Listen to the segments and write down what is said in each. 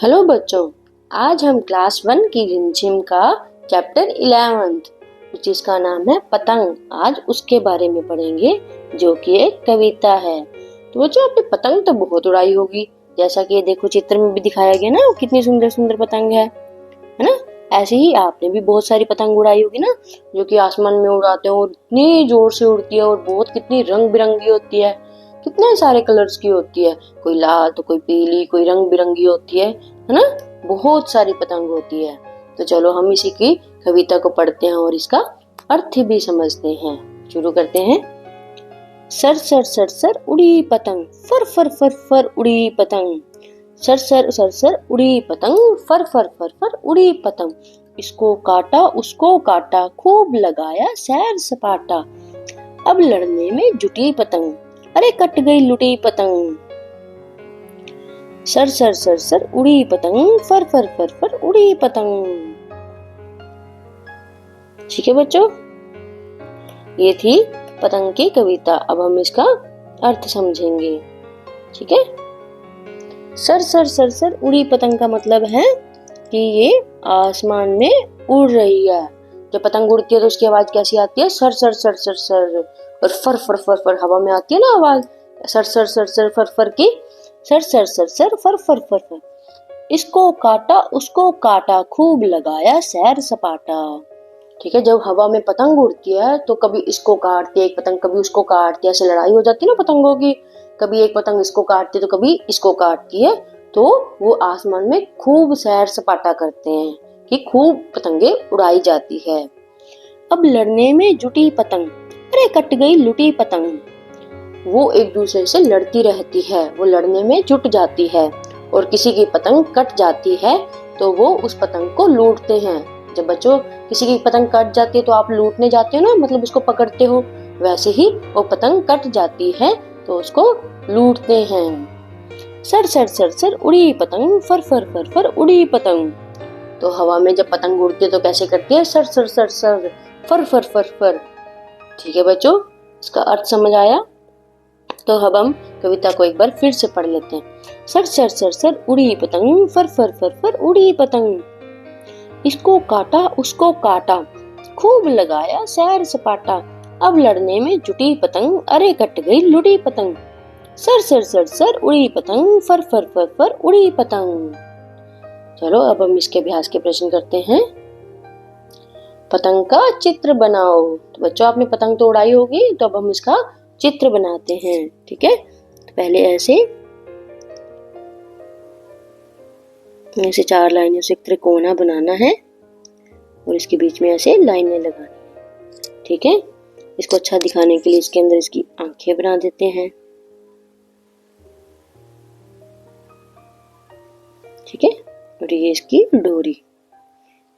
Hello बच्चों, आज हम क्लास 1 की रिमझिम का चैप्टर 11 जिसका नाम है पतंग, आज उसके बारे में पढ़ेंगे जो कि एक कविता है। तो बच्चों, आपने पतंग तो बहुत उड़ाई होगी, जैसा कि ये देखो चित्र में भी दिखाया गया ना, कितनी सुंदर सुंदर पतंग है ना। ऐसे ही आपने भी बहुत सारी पतंग उड़ाई होगी ना, जो कि आसमान में उड़ाते हैं और इतनी जोर से उड़ती है और बहुत कितनी रंग बिरंगी होती है, कितने सारे कलर्स की होती है, कोई लाल तो कोई पीली, कोई रंग बिरंगी होती है ना। बहुत सारी पतंग होती है। तो चलो हम इसी की कविता को पढ़ते हैं और इसका अर्थ भी समझते हैं। शुरू करते हैं। सर सर सर सर उड़ी पतंग, फर फर फर फर उड़ी पतंग। सर सर सर सर उड़ी पतंग, फर फर फर फर उड़ी पतंग। इसको काटा उसको काटा, खूब लगाया सैर सपाटा। अब लड़ने में जुटी पतंग, अरे कट गई लुटी पतंग। सर सर सर सर उड़ी पतंग, फर फर फर फर उड़ी पतंग। ठीक है बच्चों, ये थी पतंग की कविता। अब हम इसका अर्थ समझेंगे। ठीक है। सर सर सर सर उड़ी पतंग का मतलब है कि ये आसमान में उड़ रही है। जब पतंग उड़ती है तो उसकी आवाज कैसी आती है? सर सर सर सर सर। और फर फर फर फर हवा में आती है ना आवाज, सर सर सर सर फर फर की। सर सर सर सर फर फर फर फर। इसको काटा उसको काटा, खूब लगाया सैर सपाटा। ठीक है। जब हवा में पतंग उड़ती है तो कभी इसको काटती है एक पतंग, कभी उसको काटती है, ऐसे लड़ाई हो जाती है ना पतंगों की। कभी एक पतंग इसको काटती है तो कभी इसको काटती है। तो वो आसमान में खूब सैर सपाटा करते हैं कि खूब पतंगे उड़ाई जाती है। अब लड़ने में जुटी पतंग, अरे कट गई लुटी पतंग। वो एक दूसरे से लड़ती रहती है, वो लड़ने में जुट जाती है और किसी की पतंग कट जाती है तो वो उस पतंग को लूटते हैं। जब बच्चों किसी की पतंग कट जाती है तो आप लूटने जाते हो ना, मतलब उसको पकड़ते हो। वैसे ही वो पतंग कट जाती है तो उसको लूटते हैं। सर सर सर सर उड़ी पतंग, फर फर फर फर उड़ी पतंग। तो हवा में जब पतंग उड़ती है तो कैसे करती है? सर सर सर सर, फर फर फर फर। ठीक है बच्चों, इसका अर्थ समझ आया? तो अब हम कविता को एक बार फिर से पढ़ लेते हैं। सर सर सर सर उड़ी पतंग, फर फर फर फर उड़ी पतंग। इसको काटा उसको काटा, खूब लगाया सैर सपाटा। अब लड़ने में जुटी पतंग, अरे कट गई लुटी पतंग। सर सर सर सर उड़ी पतंग, फर फर फर फर उड़ी पतंग। चलो अब हम इसके अभ्यास के प्रश्न करते हैं। पतंग का चित्र बनाओ। तो बच्चों, आपने पतंग तो उड़ाई होगी, तो अब हम इसका चित्र बनाते हैं। ठीक है। तो पहले ऐसे चार लाइनों से एक त्रिकोणा बनाना है और इसके बीच में ऐसे लाइनें लगानी है। ठीक है। इसको अच्छा दिखाने के लिए इसके अंदर इसकी आंखें बना देते हैं। ठीक है। और ये इसकी डोरी,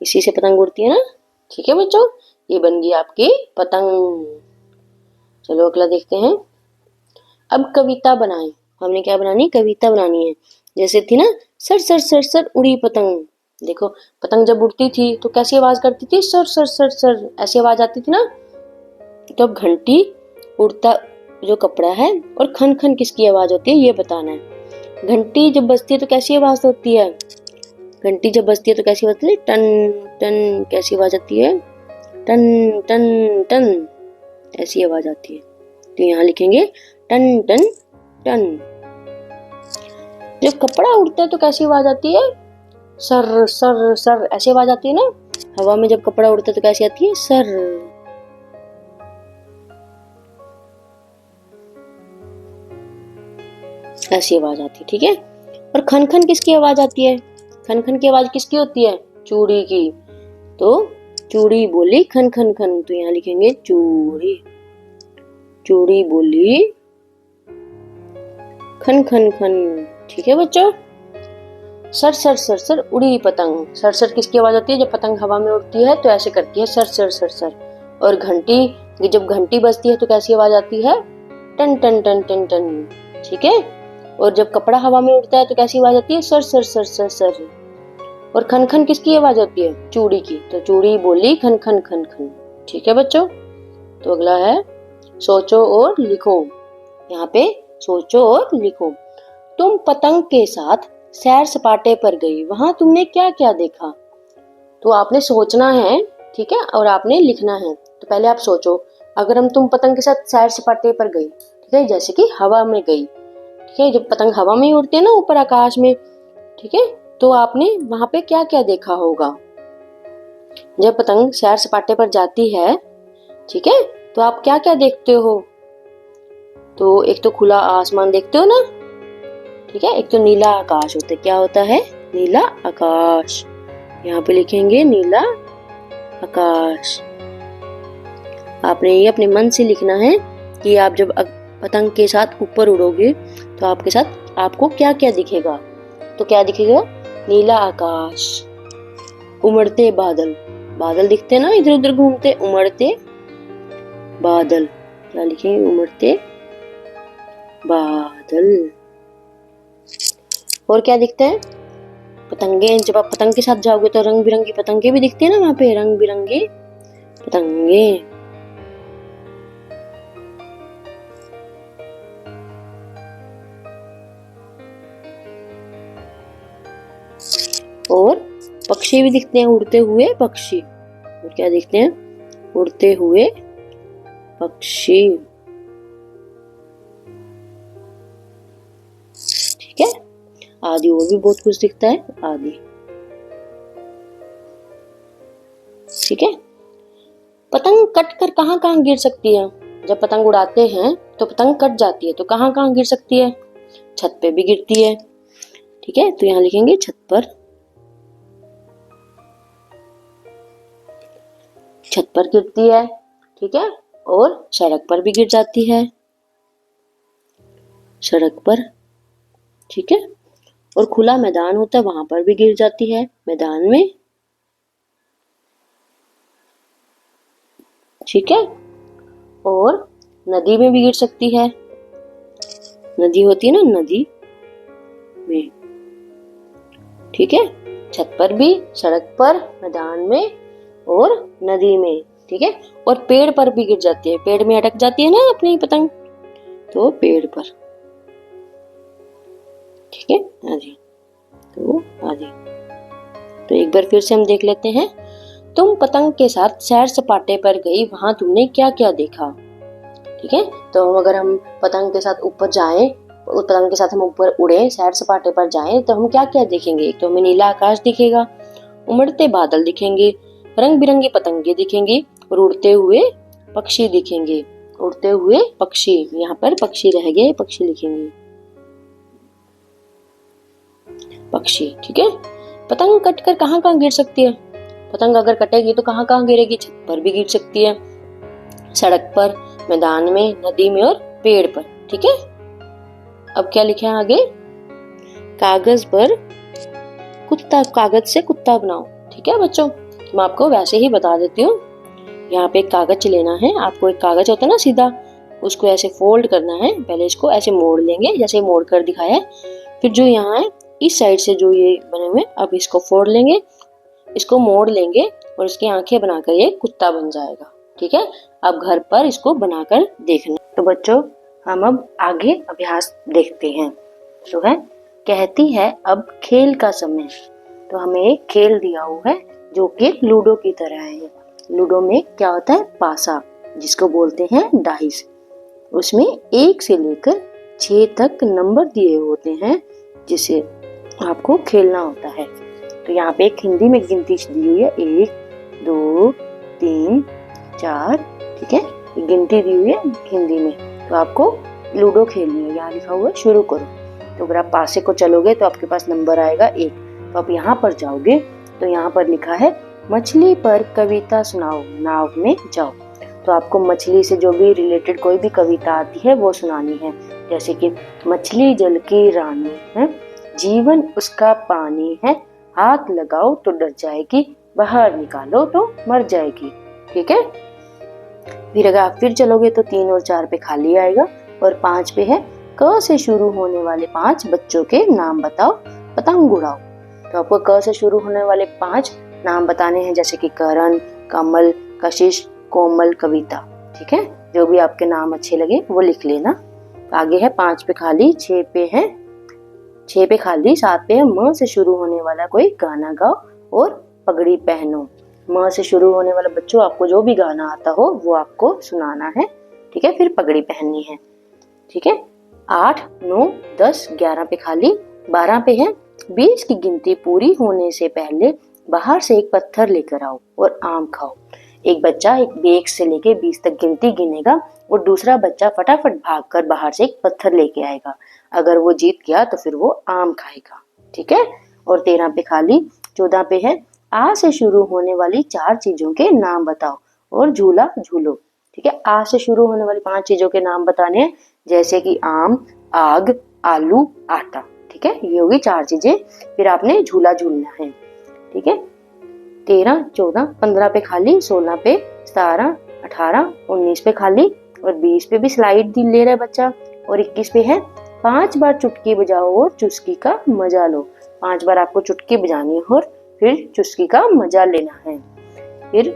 इसी से पतंग उड़ती है ना। ठीक है बच्चों, ये बन गई आपकी पतंग। चलो अगला देखते हैं। अब कविता बनाएं। हमने क्या बनानी? कविता बनानी है। जैसे थी ना, सर सर सर सर उड़ी पतंग। देखो पतंग जब उड़ती थी तो कैसी आवाज करती थी? सर सर सर सर, ऐसी आवाज आती थी ना। तो अब घंटी, उड़ता जो कपड़ा है और खन खन किसकी आवाज होती है ये बताना है। घंटी जब बजती है तो कैसी आवाज होती है? घंटी जब बजती है तो कैसी आवाज होती है? टन टन। कैसी आवाज आती है? टन टन टन, ऐसी आवाज आती है। तो यहाँ लिखेंगे टन टन टन। जब कपड़ा उड़ता है तो कैसी आवाज आती है? सर सर सर, ऐसी आवाज आती है ना। हवा में जब कपड़ा उड़ता है तो कैसी आती है? सर। ऐसी आवाज आती है। ठीक है। और खन खन किसकी आवाज आती है? खन खन की आवाज किसकी होती है? चूड़ी की। तो चूड़ी बोली खन खन खन, तो यहाँ लिखेंगे चूड़ी। चूड़ी बोली खन खन खन। ठीक है बच्चों। सर सर सर सर उड़ी पतंग। सर सर किसकी आवाज आती है? जब पतंग हवा में उड़ती है तो ऐसे करती है, सर सर सर सर। और घंटी, जब घंटी बजती है तो कैसी आवाज आती है? टन टन टन टन टन। ठीक है। और जब कपड़ा हवा में उड़ता है तो कैसी आवाज आती है? सर सर सर सर सर। और खन खन किसकी आवाज होती है? चूड़ी की। तो चूड़ी बोली खन खन खन खन। ठीक है बच्चों। तो अगला है सोचो और लिखो। यहाँ पे सोचो और लिखो। तुम पतंग के साथ सैर सपाटे पर गई, वहां तुमने क्या क्या देखा। तो आपने सोचना है, ठीक है, और आपने लिखना है। तो पहले आप सोचो, अगर तुम पतंग के साथ सैर सपाटे पर गई, ठीक है, जैसे कि हवा में गई, ठीक है, जब पतंग हवा में ही उड़ती है ना ऊपर आकाश में, ठीक है, तो आपने वहां पे क्या क्या देखा होगा। जब पतंग सैर सपाटे पर जाती है, ठीक है, तो आप क्या क्या देखते हो। तो एक तो खुला आसमान देखते हो ना, ठीक है, एक तो नीला आकाश होता है। क्या होता है? नीला आकाश। यहाँ पे लिखेंगे नीला आकाश। आपने ये अपने मन से लिखना है कि आप जब पतंग के साथ ऊपर उड़ोगे तो आपके साथ आपको क्या क्या दिखेगा। तो क्या दिखेगा? नीला आकाश, उमड़ते बादल, बादल दिखते ना इधर उधर घूमते, उमड़ते बादल। क्या लिखेंगे? उमड़ते बादल। और क्या दिखते हैं? पतंगे। जब आप पतंग के साथ जाओगे तो रंग बिरंगी पतंगे भी दिखती है ना वहां पे, रंग बिरंगे पतंगे। और पक्षी भी दिखते हैं, उड़ते हुए पक्षी। और क्या दिखते हैं? उड़ते हुए पक्षी, ठीक है। आदि और भी बहुत कुछ दिखता है, आदि, ठीक है। पतंग कट कर कहाँ कहाँ गिर सकती है? जब पतंग उड़ाते हैं तो पतंग कट जाती है, तो कहाँ कहाँ गिर सकती है? छत पे भी गिरती है, ठीक है, तो यहाँ लिखेंगे छत पर। छत पर गिरती है, ठीक है, और सड़क पर भी गिर जाती है, सड़क पर, ठीक है, और खुला मैदान होता है वहां पर भी गिर जाती है, मैदान में, ठीक है, और नदी में भी गिर सकती है, नदी होती है ना, नदी में, ठीक है, छत पर भी, सड़क पर, मैदान में और नदी में, ठीक है, और पेड़ पर भी गिर जाती है, पेड़ में अटक जाती है ना अपनी पतंग, तो पेड़ पर, ठीक है, आदि, तो आदि। तो एक बार फिर से हम देख लेते हैं। तुम पतंग के साथ सैर सपाटे पर गई, वहां तुमने क्या क्या देखा, ठीक है। तो अगर हम पतंग के साथ ऊपर जाएं, उस पतंग के साथ हम ऊपर उड़े, सैर सपाटे पर जाएं, तो हम क्या क्या देखेंगे। एक तो हमें नीला आकाश दिखेगा, उमड़ते बादल दिखेंगे, रंग बिरंगी पतंगे दिखेंगी और उड़ते हुए पक्षी दिखेंगे। उड़ते हुए पक्षी, यहाँ पर पक्षी रह गए, पक्षी लिखेंगे, पक्षी, ठीक है। पतंग कटकर कहाँ कहाँ गिर सकती है? पतंग अगर कटेगी तो कहाँ कहाँ गिरेगी? छत पर भी गिर सकती है, सड़क पर, मैदान में, नदी में और पेड़ पर, ठीक है। अब क्या लिखा है आगे? कागज पर कुत्ता, कागज से कुत्ता बनाओ, ठीक है बच्चों। मैं आपको वैसे ही बता देती हूँ। यहाँ पे एक कागज लेना है आपको, एक कागज होता है ना सीधा, उसको ऐसे फोल्ड करना है। पहले इसको ऐसे मोड़ लेंगे, जैसे मोड़ कर दिखाया है। फिर जो यहाँ है इस साइड से जो ये बने हुए, अब इसको फोड़ लेंगे, इसको मोड़ लेंगे और इसकी आंखें बनाकर ये कुत्ता बन जाएगा, ठीक है। अब घर पर इसको बनाकर देखना। तो बच्चों हम अब आगे अभ्यास देखते हैं। तो है, कहती है अब खेल का समय। तो हमें एक खेल दिया हुआ है जो कि लूडो की तरह है। लूडो में क्या होता है? पासा, जिसको बोलते हैं डाइस। उसमें 1 से लेकर 6 तक नंबर दिए होते हैं जिसे आपको खेलना होता है। तो यहाँ पे एक हिंदी में गिनती दी हुई है, 1 2 3 4, ठीक है, गिनती दी हुई है हिंदी में। तो आपको लूडो खेलनी है। यहाँ लिखा हुआ है शुरू करो। तो अगर आप पासे को चलोगे तो आपके पास नंबर आएगा 1। तो आप यहाँ पर जाओगे तो यहाँ पर लिखा है मछली पर कविता सुनाओ, नाव में जाओ। तो आपको मछली से जो भी रिलेटेड कोई भी कविता आती है वो सुनानी है। जैसे कि मछली जल की रानी है, जीवन उसका पानी है, हाथ लगाओ तो डर जाएगी, बाहर निकालो तो मर जाएगी, ठीक है। फिर अगर आप फिर चलोगे तो 3 और 4 पे खाली आएगा और 5 पे है क से शुरू होने वाले 5 बच्चों के नाम बताओ, पतंग उड़ाओ। तो आपको क से शुरू होने वाले 5 नाम बताने हैं, जैसे कि करण, कमल, कशिश, कोमल, कविता, ठीक है। जो भी आपके नाम अच्छे लगे वो लिख लेना। आगे है 5 पे खाली, 6 6 पे खाली, 7 पे है म से शुरू होने वाला कोई गाना गाओ और पगड़ी पहनो। म से शुरू होने वाला बच्चों आपको जो भी गाना आता हो वो आपको सुनाना है, ठीक है, फिर पगड़ी पहननी है, ठीक है। 8, 9, 10, 11 पे खाली, 12 पे है 20 की गिनती पूरी होने से पहले बाहर से एक पत्थर लेकर आओ और आम खाओ। एक बच्चा एक से लेके 20 तक गिनती गिनेगा और दूसरा बच्चा फटाफट भागकर बाहर से एक पत्थर लेके आएगा। अगर वो जीत गया तो फिर वो आम खाएगा, ठीक है। और 13 पे खाली, 14 पे है आ से शुरू होने वाली 4 चीजों के नाम बताओ और झूला झूलो, ठीक है। आ से शुरू होने वाली 5 चीजों के नाम बताने हैं, जैसे कि आम, आग, आलू, आटा, ठीक है। ये होगी 4 चीजें, फिर आपने झूला झूलना है, ठीक है। 13, 14, 15 पे खाली, 16 पे, 17, 18, 19 पे खाली और 20 पे भी स्लाइड ले रहा है बच्चा और 21 पे है 5 बार चुटकी बजाओ और चुस्की का मजा लो। 5 बार आपको चुटकी बजानी है और फिर चुस्की का मजा लेना है। फिर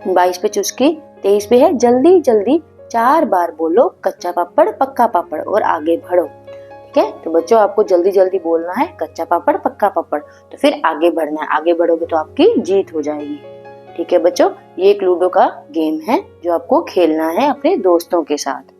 22 पे चुस्की, 23 पे है जल्दी जल्दी 4 बार बोलो कच्चा पापड़ पक्का पापड़ और आगे बढ़ो, ठीक है। तो बच्चों आपको जल्दी जल्दी बोलना है कच्चा पापड़ पक्का पापड़, तो फिर आगे बढ़ना है, आगे बढ़ोगे तो आपकी जीत हो जाएगी, ठीक है बच्चों। ये एक लूडो का गेम है जो आपको खेलना है अपने दोस्तों के साथ।